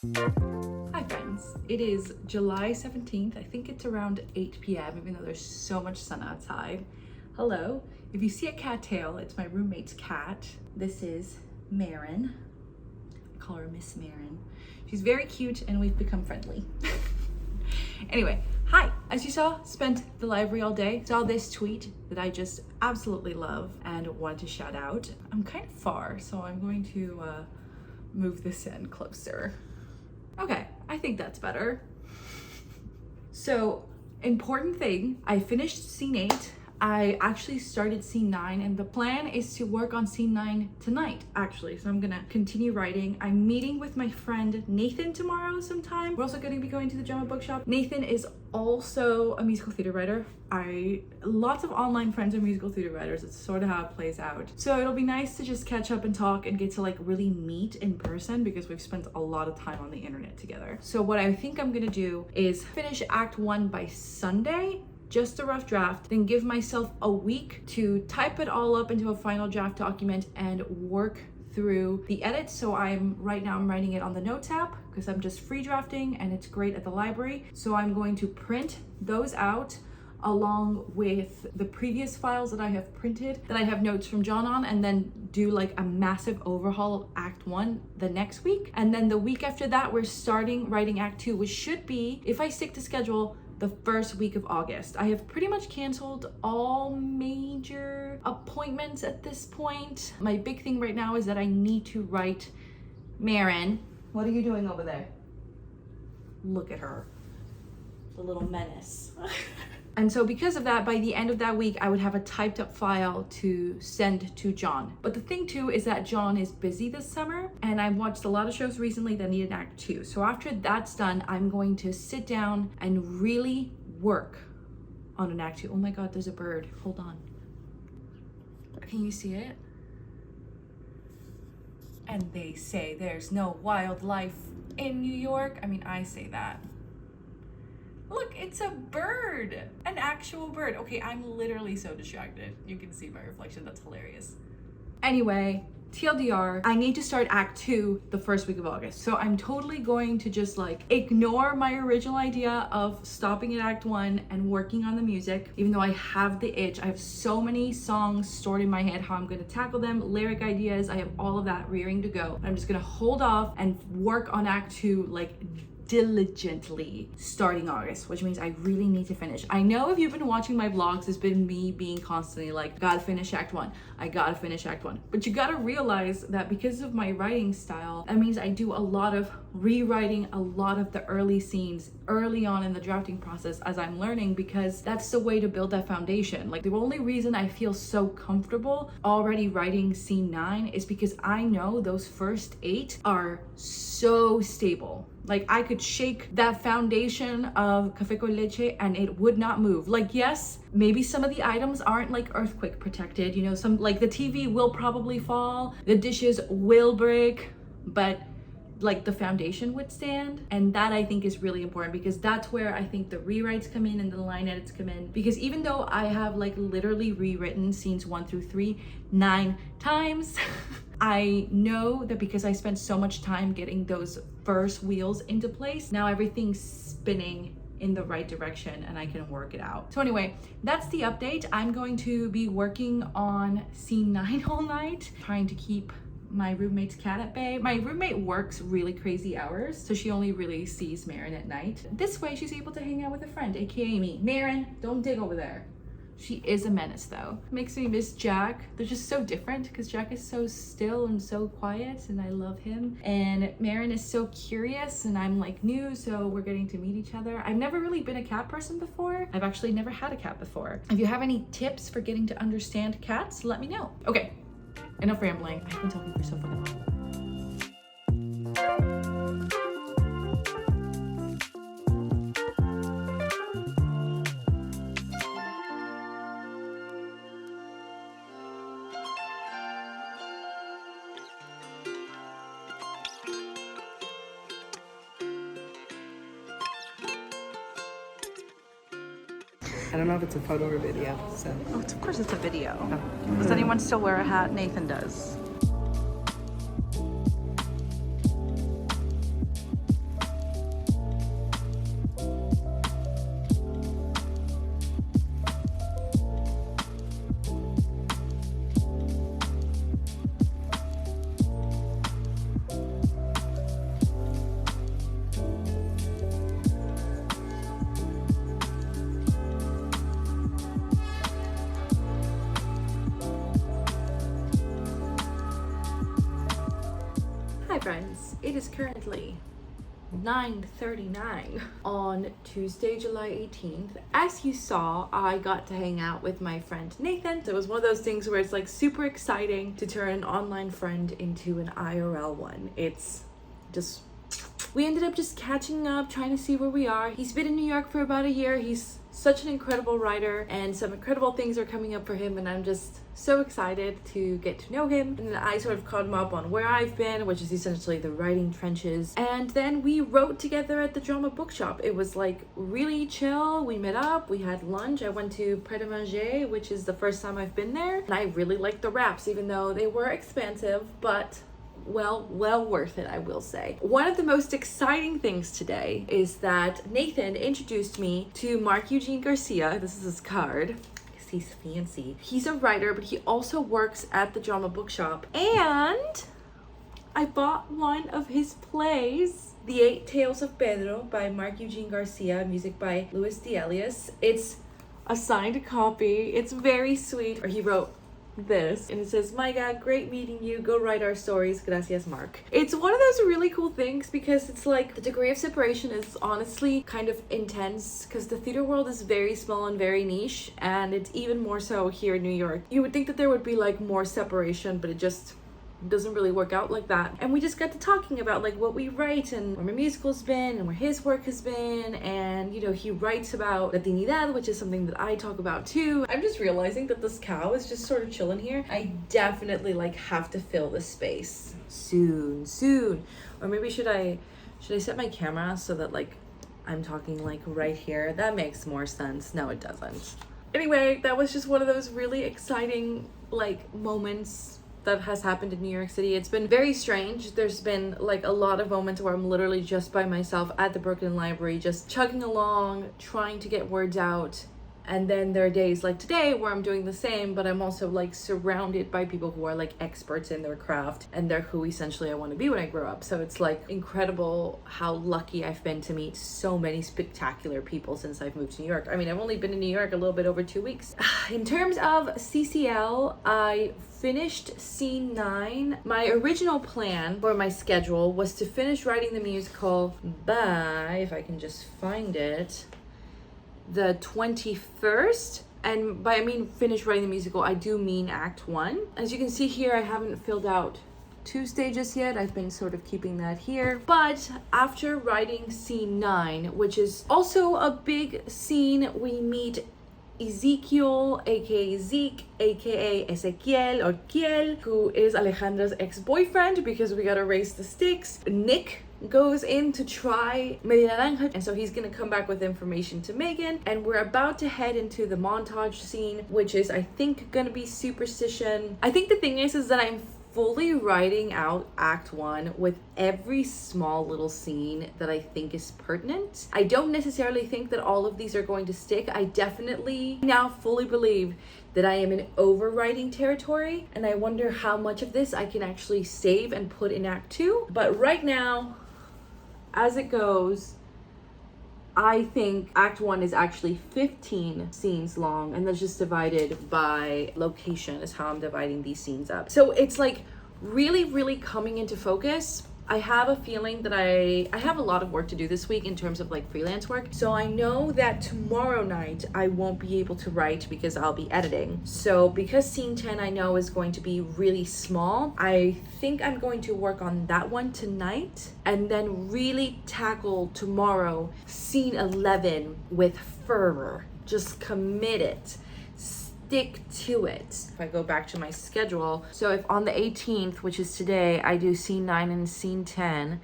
Hi friends, it is July 17th. I think it's around 8 p.m. even though there's so much sun outside. Hello, if you see a cat tail, it's my roommate's cat. This is Marin. I call her Miss Marin. She's very cute and we've become friendly. Anyway, hi, as you saw, spent the library all day. Saw this tweet that I just absolutely love and wanted to shout out. I'm kind of far, so I'm going to move this in closer. Okay, I think that's better. So, important thing, I finished scene 8. I actually started scene 9 and the plan is to work on scene 9 tonight, actually. So I'm gonna continue writing. I'm meeting with my friend Nathan tomorrow sometime. We're also gonna be going to the drama bookshop. Nathan is also a musical theater writer. Lots of online friends are musical theater writers. It's sort of how it plays out. So it'll be nice to just catch up and talk and get to like really meet in person because we've spent a lot of time on the internet together. So what I think I'm gonna do is finish Act 1 by Sunday, just a rough draft, then give myself a week to type it all up into a final draft document and work through the edits. So right now I'm writing it on the Notes app because I'm just free drafting and it's great at the library. So I'm going to print those out along with the previous files that I have printed that I have notes from John on, and then do like a massive overhaul of Act 1 the next week. And then the week after that, we're starting writing Act 2, which should be, if I stick to schedule, the first week of August. I have pretty much canceled all major appointments at this point. My big thing right now is that I need to write Marin. What are you doing over there? Look at her, the little menace. And so because of that, by the end of that week, I would have a typed up file to send to John. But the thing too is that John is busy this summer and I've watched a lot of shows recently that need an Act 2. So after that's done, I'm going to sit down and really work on an Act 2. Oh my God, there's a bird. Hold on. Can you see it? And they say there's no wildlife in New York. I mean, I say that. Look, it's a bird, an actual bird. Okay, I'm literally so distracted. You can see my reflection, that's hilarious. Anyway, TLDR, I need to start Act 2 the first week of August. So I'm totally going to just like ignore my original idea of stopping at Act 1 and working on the music, even though I have the itch. I have so many songs stored in my head, how I'm gonna tackle them, lyric ideas, I have all of that rearing to go. I'm just gonna hold off and work on Act 2 like diligently starting August, which means I really need to finish. I know if you've been watching my vlogs, it's been me being constantly like, gotta finish Act 1. I gotta finish Act 1. But you gotta realize that because of my writing style, that means I do a lot of rewriting a lot of the early scenes early on in the drafting process as I'm learning, because that's the way to build that foundation. Like the only reason I feel so comfortable already writing scene 9 is because I know those first 8 are so stable. Like I could shake that foundation of café con leche and it would not move. Like, yes, maybe some of the items aren't like earthquake protected, you know, some like the TV will probably fall, the dishes will break, but like the foundation would stand. And that I think is really important because that's where I think the rewrites come in and the line edits come in. Because even though I have like literally rewritten scenes 1 through 3 9 times, I know that because I spent so much time getting those first wheels into place, now everything's spinning in the right direction and I can work it out. So anyway, that's the update. I'm going to be working on scene 9 all night, trying to keep my roommate's cat at bay. My roommate works really crazy hours, so she only really sees Marin at night. This way she's able to hang out with a friend, aka me. Marin, don't dig over there. She is a menace though. Makes me miss Jack. They're just so different because Jack is so still and so quiet and I love him. And Marin is so curious and I'm like new, so we're getting to meet each other. I've never really been a cat person before. I've actually never had a cat before. If you have any tips for getting to understand cats, let me know. Okay, enough rambling. I've been talking for so fucking long. I don't know if it's a photo or video, so. Oh, of course it's a video. Oh. Does anyone still wear a hat? Nathan does. friends, it is currently 9:39 on Tuesday, July 18th. As you saw, I got to hang out with my friend Nathan. So it was one of those things where it's like super exciting to turn an online friend into an IRL one. It's just, we ended up just catching up, trying to see where we are. He's been in New York for about a year. He's such an incredible writer, and some incredible things are coming up for him, and I'm just so excited to get to know him. And then I sort of caught him up on where I've been, which is essentially the writing trenches. And then we wrote together at the drama bookshop. It was like really chill. We met up, we had lunch. I went to Pret a Manger, which is the first time I've been there. And I really liked the wraps, even though they were expensive, but well worth it, I will say. One of the most exciting things today is that Nathan introduced me to Mark Eugene Garcia. This is his card. He's fancy. He's a writer, but he also works at the drama bookshop. And I bought one of his plays, The Eight Tales of Pedro by Mark Eugene Garcia, music by Luis D. Elias. It's a signed copy. It's very sweet. Or he wrote this, and it says, "Maiga, great meeting you. Go write our stories. Gracias, Mark." It's one of those really cool things because it's like the degree of separation is honestly kind of intense because the theater world is very small and very niche, and it's even more so here in New York. You would think that there would be like more separation, but it just doesn't really work out like that. And we just got to talking about like what we write and where my musical's been and where his work has been. And you know, he writes about Latinidad, which is something that I talk about too. I'm just realizing that this cow is just sort of chilling here. I definitely like have to fill this space soon. Or maybe should I set my camera so that like I'm talking like right here? That makes more sense. No, it doesn't. Anyway, that was just one of those really exciting like moments that has happened in New York City. It's been very strange. There's been like a lot of moments where I'm literally just by myself at the Brooklyn Library, just chugging along, trying to get words out. And then there are days like today where I'm doing the same, but I'm also like surrounded by people who are like experts in their craft, and they're who essentially I want to be when I grow up. So it's like incredible how lucky I've been to meet so many spectacular people since I've moved to New York. I mean, I've only been in New York a little bit over 2 weeks. In terms of CCL, I finished scene 9. My original plan for my schedule was to finish writing the musical by, if I can just find it, the 21st. And by I mean finish writing the musical, I do mean Act 1. As you can see here, I haven't filled out 2 stages yet. I've been sort of keeping that here. But after writing scene 9, which is also a big scene, we meet Ezekiel, aka Zeke, aka Ezequiel or Kiel, who is Alejandra's ex-boyfriend because we gotta raise the stakes. Nick goes in to try Media Naranja, and so he's gonna come back with information to Megan, and we're about to head into the montage scene, which is I think gonna be Superstition. I think the thing is that I'm fully writing out Act 1 with every small little scene that I think is pertinent. I don't necessarily think that all of these are going to stick. I definitely now fully believe that I am in overwriting territory, and I wonder how much of this I can actually save and put in Act 2. But right now, as it goes, I think Act 1 is actually 15 scenes long, and that's just divided by location is how I'm dividing these scenes up. So it's like really coming into focus. I have a feeling that I have a lot of work to do this week in terms of like freelance work. So I know that tomorrow night I won't be able to write because I'll be editing. So because scene 10 I know is going to be really small, I think I'm going to work on that one tonight and then really tackle tomorrow scene 11 with fervor. Just commit it. Stick to it. If I go back to my schedule, so if on the 18th, which is today, I do scene 9 and scene 10,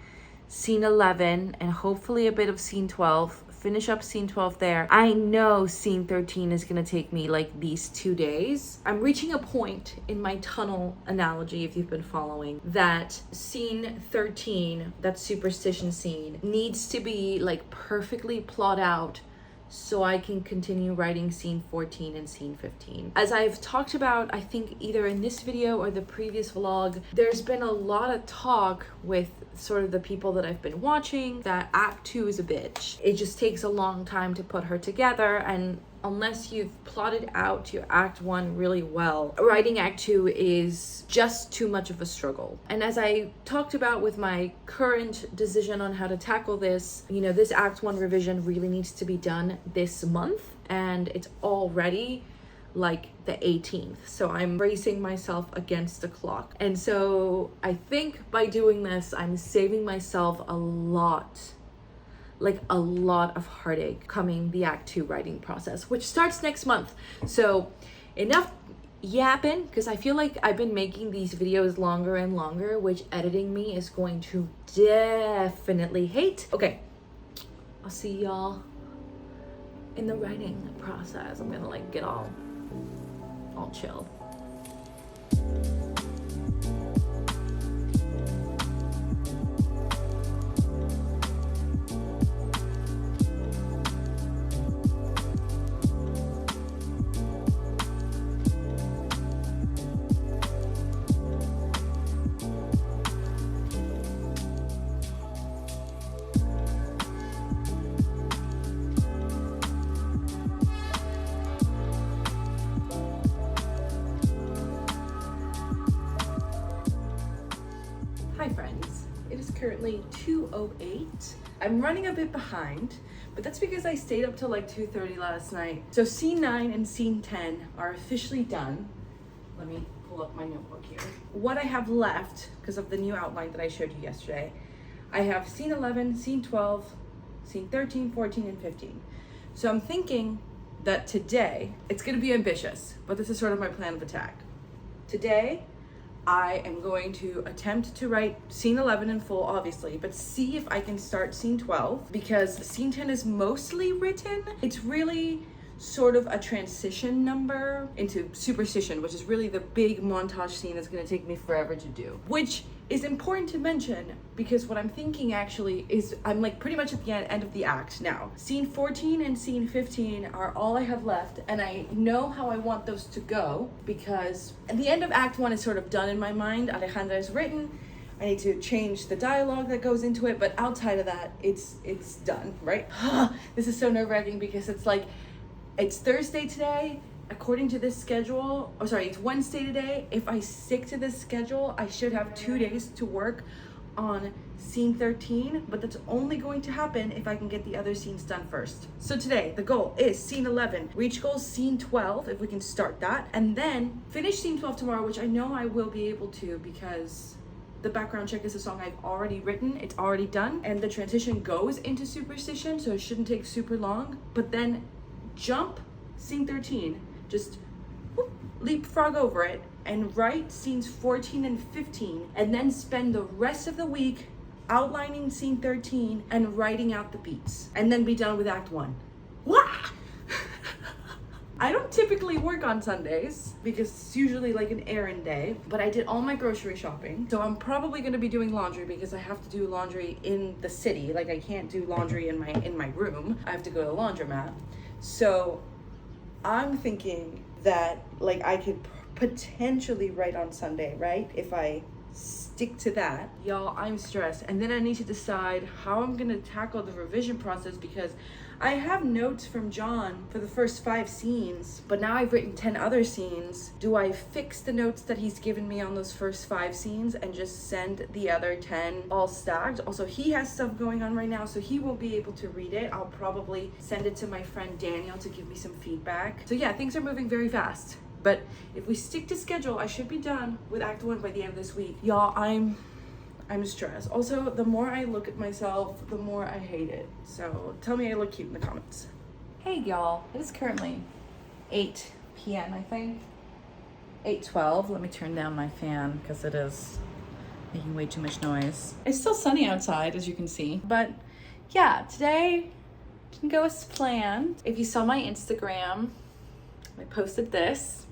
scene 11, and hopefully a bit of scene 12, finish up scene 12 there. I know scene 13 is gonna take me like these 2 days. I'm reaching a point in my tunnel analogy, if you've been following, that scene 13, that superstition scene, needs to be like perfectly plotted out so I can continue writing scene 14 and scene 15. As I've talked about, I think either in this video or the previous vlog, there's been a lot of talk with sort of the people that I've been watching that Act 2 is a bitch. It just takes a long time to put her together, and unless you've plotted out your act 1 really well, writing act 2 is just too much of a struggle. And as I talked about with my current decision on how to tackle this, you know, this act 1 revision really needs to be done this month, and it's already like the 18th. So I'm bracing myself against the clock. And so I think by doing this, I'm saving myself a lot of heartache coming the act 2 writing process, which starts next month. So enough yapping, because I feel like I've been making these videos longer and longer, which editing me is going to definitely hate. Okay, I'll see y'all in the writing process. I'm gonna like get all chill. Hi friends, it is currently 2:08. I'm running a bit behind, but that's because I stayed up till like 2:30 last night. So scene 9 and scene 10 are officially done. Let me pull up my notebook here. What I have left, because of the new outline that I showed you yesterday, I have scene 11, scene 12, scene 13, 14, and 15. So I'm thinking that today, it's gonna be ambitious, but this is sort of my plan of attack. Today, I am going to attempt to write scene 11 in full, obviously, but see if I can start scene 12, because scene 10 is mostly written. It's really sort of a transition number into superstition, which is really the big montage scene that's going to take me forever to do, which is important to mention because what I'm thinking actually is I'm like pretty much at the end of the act now. Scene 14 and scene 15 are all I have left, and I know how I want those to go because the end of act 1 is sort of done in my mind. Alejandra is written. I need to change the dialogue that goes into it, but outside of that, it's done, right? This is so nerve-wracking because it's like, it's Thursday today. According to this schedule, it's Wednesday today. If I stick to this schedule, I should have 2 days to work on scene 13, but that's only going to happen if I can get the other scenes done first. So today, the goal is scene 11, reach goal scene 12, if we can start that, and then finish scene 12 tomorrow, which I know I will be able to because the background check is a song I've already written, it's already done, and the transition goes into superstition, so it shouldn't take super long, but then jump scene 13, just whoop, leapfrog over it and write scenes 14 and 15, and then spend the rest of the week outlining scene 13 and writing out the beats, and then be done with act 1. Wah! I don't typically work on Sundays because it's usually like an errand day, but I did all my grocery shopping. So I'm probably gonna be doing laundry because I have to do laundry in the city. Like I can't do laundry in my room. I have to go to the laundromat. So I'm thinking that like I could potentially write on Sunday, right? If I stick to that. Y'all, I'm stressed. And then I need to decide how I'm gonna tackle the revision process because I have notes from John for the first 5 scenes, but now I've written 10 other scenes. Do I fix the notes that he's given me on those first 5 scenes and just send the other 10 all stacked? Also, he has stuff going on right now, so he won't be able to read it. I'll probably send it to my friend Daniel to give me some feedback. So yeah, things are moving very fast. But if we stick to schedule, I should be done with act 1 by the end of this week. Y'all, I'm stressed. Also, the more I look at myself, the more I hate it. So tell me I look cute in the comments. Hey y'all, it is currently 8 p.m. I think. 8:12. Let me turn down my fan because it is making way too much noise. It's still sunny outside, as you can see. But yeah, today didn't go as planned. If you saw my Instagram, I posted this.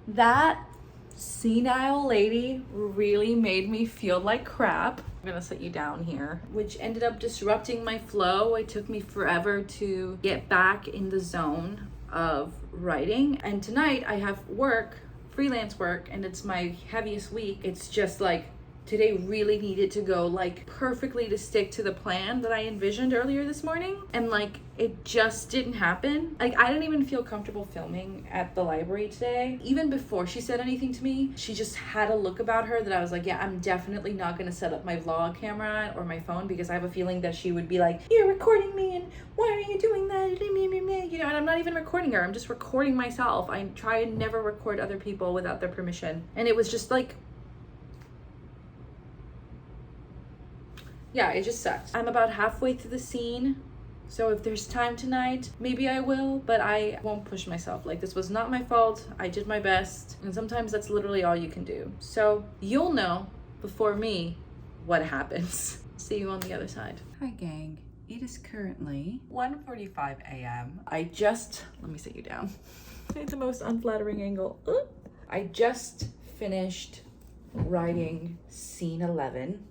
That senile lady really made me feel like crap. I'm gonna sit you down here, which ended up disrupting my flow. It took me forever to get back in the zone of writing. And tonight I have work, freelance work, and it's my heaviest week. It's just like Today really needed to go like perfectly to stick to the plan that I envisioned earlier this morning, and like it just didn't happen. Like I didn't even feel comfortable filming at the library today. Even before she said anything to me, she just had a look about her that I was like, yeah, I'm definitely not gonna set up my vlog camera or my phone, because I have a feeling that she would be like, you're recording me and why are you doing that? You know, and I'm not even recording her, I'm just recording myself. I try and never record other people without their permission. And it was just like, yeah, it just sucked. I'm about halfway through the scene, so if there's time tonight, maybe I will, but I won't push myself. Like, this was not my fault. I did my best, and sometimes that's literally all you can do. So you'll know before me what happens. See you on the other side. Hi, gang. It is currently 1:45 a.m. Let me sit you down. It's the most unflattering angle. I just finished writing scene 11.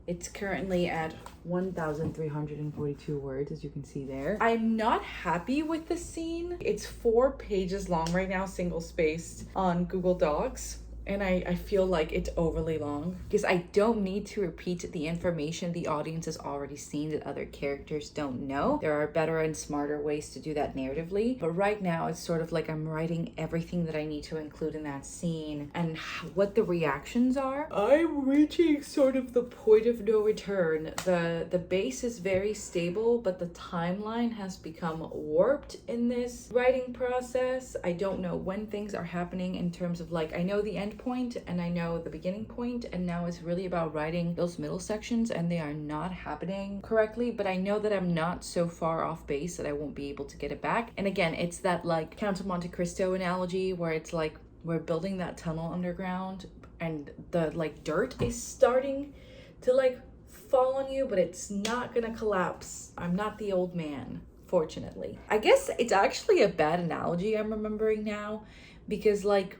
It's currently at 1,342 words, as you can see there. I'm not happy with the scene. It's 4 pages long right now, single spaced on Google Docs. And I feel like it's overly long, because I don't need to repeat the information the audience has already seen that other characters don't know. There are better and smarter ways to do that narratively. But right now it's sort of like I'm writing everything that I need to include in that scene and what the reactions are. I'm reaching sort of the point of no return. The base is very stable, but the timeline has become warped in this writing process. I don't know when things are happening in terms of like, I know the end point and I know the beginning point, and now it's really about writing those middle sections, and they are not happening correctly. But I know that I'm not so far off base that I won't be able to get it back. And again, it's that like Count of Monte Cristo analogy where it's like we're building that tunnel underground and the like dirt is starting to like fall on you, but it's not gonna collapse. I'm not the old man, fortunately. I guess it's actually a bad analogy I'm remembering now, because like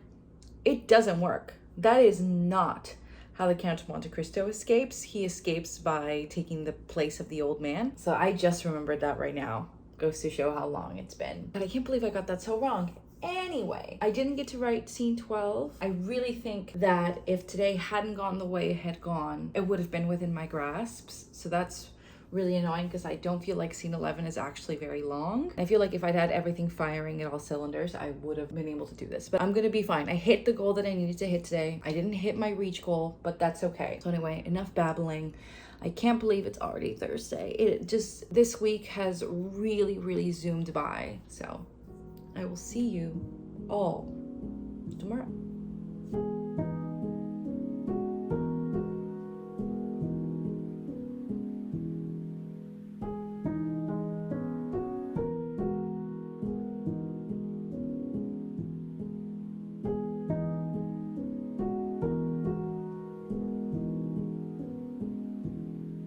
it doesn't work. That is not how the Count of Monte Cristo escapes. He escapes by taking the place of the old man. So I just remembered that right now. Goes to show how long it's been. But I can't believe I got that so wrong. Anyway, I didn't get to write scene 12. I really think that if today hadn't gone the way it had gone, it would have been within my grasps. So that's really annoying, because I don't feel like scene 11 is actually very long. I feel like if I'd had everything firing at all cylinders, I would have been able to do this. But I'm gonna be fine. I hit the goal that I needed to hit today. I didn't hit my reach goal, but that's okay. So anyway, enough babbling. I can't believe it's already Thursday. It just, this week has really, really zoomed by. So I will see you all tomorrow.